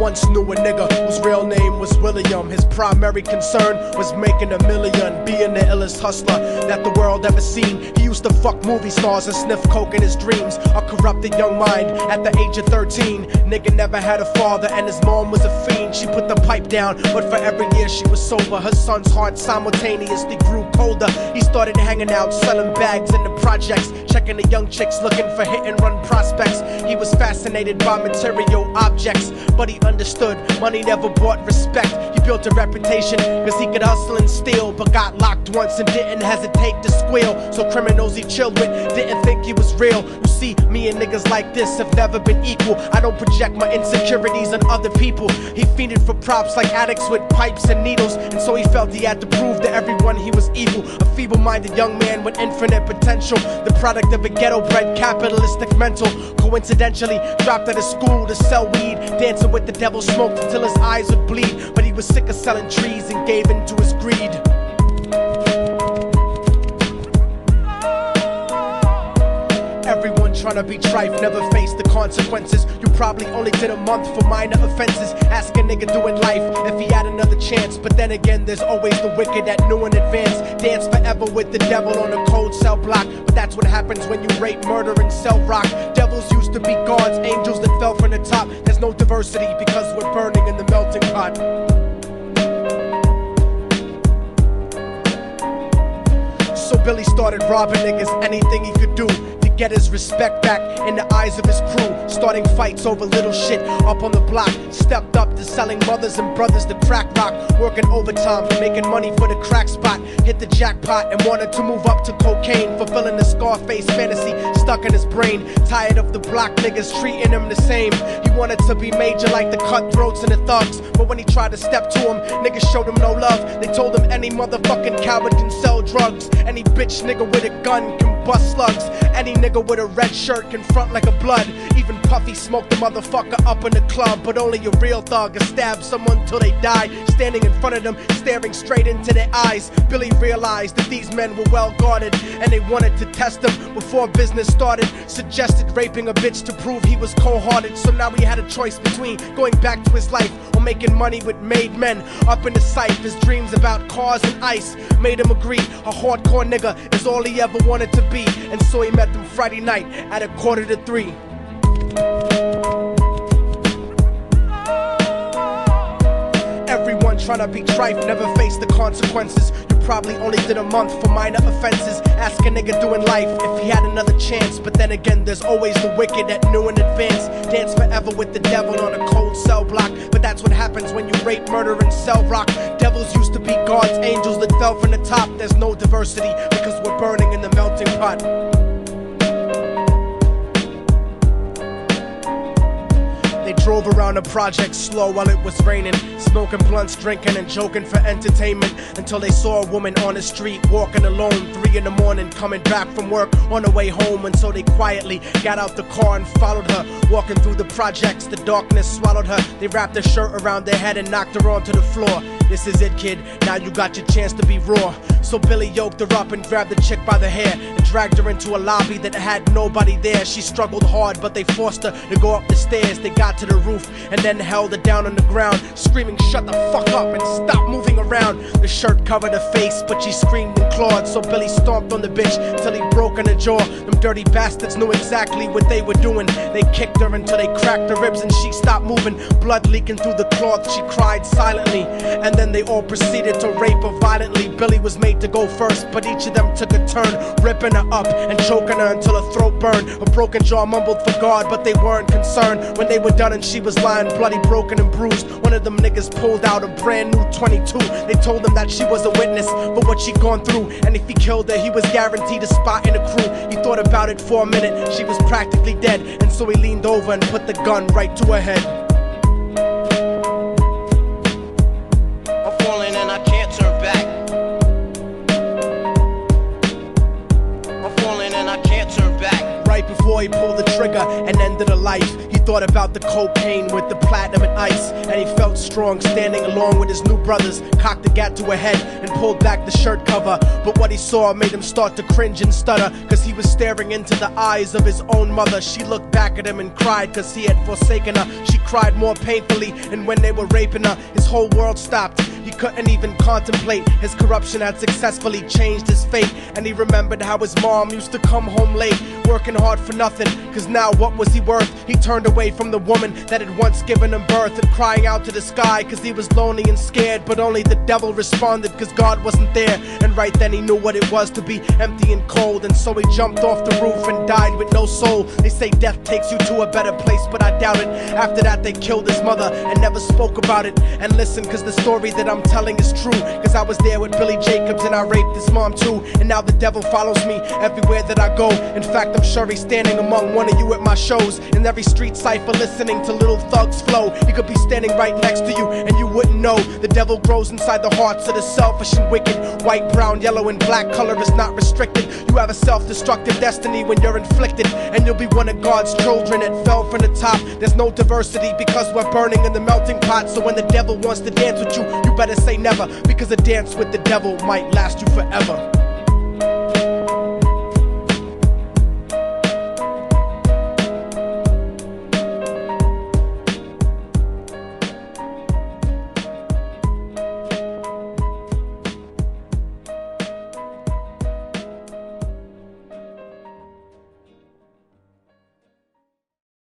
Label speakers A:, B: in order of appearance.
A: once knew a nigga whose real name was William. His primary concern was making $1 million, being the illest hustler that the world ever seen. He used to fuck movie stars and sniff coke in his dreams. A corrupted young mind at the age of 13. Nigga never had a father and his mom was a fiend. She put the pipe down, but for every year she was sober, her son's heart simultaneously grew colder. He started hanging out, selling bags in the projects, checking the young chicks looking for hit and run prospects. He was fascinated by material objects, but he understood money never bought respect. He built a reputation cause he could hustle and steal, but got locked once and didn't hesitate to squeal. So criminals he chilled with didn't think he was real. You see, me and niggas like this have never been equal. I don't project my insecurities on other people. He fiended for props like addicts with pipes and needles, and so he felt he had to prove to everyone he was evil. A feeble-minded young man with infinite potential, the product of a ghetto-bred capitalistic mental. Coincidentally, dropped out of school to sell weed, dancing with the devil, smoked until his eyes would bleed. But he was sick of selling trees and gave in to his greed. Everyone tryna be trife, never face the consequences. You probably only did a month for minor offenses. Ask a nigga doing life if he had another chance. But then again, there's always the wicked that knew in advance. Dance forever with the devil on a cold cell block. But that's what happens when you rape, murder, and sell rock. Devils used to be gods, angels that fell from the top. There's no diversity because we're burning in the melting pot. So Billy started robbing niggas, anything he could do to get his respect back in the eyes of his crew. Starting fights over little shit up on the block. Stepped up to selling mothers and brothers to crack rock. Working overtime, making money for the crack spot. Hit the jackpot and wanted to move up to cocaine. Fulfilling the Scarface fantasy stuck in his brain. Tired of the block niggas treating him the same. He wanted to be major like the cutthroats and the thugs. But when he tried to step to him, niggas showed him no love. They told him any motherfucking coward can sell drugs. Any bitch nigga with a gun can bust slugs. Any nigga with a red shirt can front like a blood. Even Puffy smoked the motherfucker up in the club. But only a real thug can stab someone till they die. Standing in front of them, staring straight into their eyes, Billy realized that these men were well guarded, and they wanted to test him before business started. Suggested raping a bitch to prove he was cold-hearted. So now he had a choice between going back to his life or making money with made men. Up in the sight, his dreams about cars and ice made him agree a hardcore nigga is all he ever wanted to be. And so he met them Friday night at 2:45. Everyone tryna be trife, never face the consequences. You probably only did a month for minor offenses. Ask a nigga doing life if he had another chance. But then again, there's always the wicked that knew in advance. Dance forever with the devil on a cold cell block. But that's what happens when you rape, murder, and sell rock. Devils used to be gods, angels that fell from the top. There's no diversity because we're burning in the melting pot. They drove around the project slow while it was raining, smoking blunts, drinking and joking for entertainment, until they saw a woman on the street walking alone, 3 in the morning, coming back from work on her way home. And so they quietly got out the car and followed her. Walking through the projects, the darkness swallowed her. They wrapped her shirt around their head and knocked her onto the floor. This is it, kid, now you got your chance to be raw. So Billy yoked her up and grabbed the chick by the hair and dragged her into a lobby that had nobody there. She struggled hard, but they forced her to go up the stairs. They got to the roof and then held her down on the ground, screaming, "Shut the fuck up and stop moving around." The shirt covered her face, but she screamed and clawed. So Billy stomped on the bitch till he broke in her jaw. Them dirty bastards knew exactly what they were doing. They kicked her until they cracked her ribs and she stopped moving. Blood leaking through the cloth, she cried silently. And then they all proceeded to rape her violently. Billy was made to go first, but each of them took a turn, ripping her up and choking her until her throat burned. Her broken jaw mumbled for God, but they weren't concerned. When they were done and she was lying bloody, broken and bruised, one of them niggas pulled out a brand new 22. They told him that she was a witness for what she'd gone through, and if he killed her, he was guaranteed a spot in the crew. He thought about it for a minute, she was practically dead, and so he leaned over and put the gun right to her head.
B: I'm falling and I can't turn back. I'm falling and I can't turn back.
A: Right before he pulled the trigger and ended her life, he thought about the cocaine with the platinum and ice, and he felt strong standing along with his new brothers. Cocked the gat to her head and pulled back the shirt cover, but what he saw made him start to cringe and stutter, cause he was staring into the eyes of his own mother. She looked back at him and cried cause he had forsaken her. She cried more painfully, and when they were raping her, his whole world stopped. He couldn't even contemplate. His corruption had successfully changed his fate, and he remembered how his mom used to come home late, working hard for nothing, cause now what was he worth? He turned away from the woman that had once given him birth, and crying out to the sky cause he was lonely and scared, but only the devil responded cause God wasn't there. And right then he knew what it was to be empty and cold, and so he jumped off the roof and died with no soul. They say death takes you to a better place, but I doubt it. After that they killed his mother and never spoke about it. And listen, cause the story that I'm telling is true, cause I was there with Billy Jacobs and I raped his mom too. And now the devil follows me everywhere that I go. In fact, I'm sure he's standing among one of you at my shows, in every street cipher listening to Little Thug's flow. He could be standing right next to you and you wouldn't know. The devil grows inside the hearts of the selfish and wicked. White, brown, yellow and black color is not restricted. You have a self-destructive destiny when you're inflicted, and you'll be one of God's children that fell from the top. There's no diversity because we're burning in the melting pot. So when the devil wants to dance with you, you better say never, because a dance with the devil might last you forever.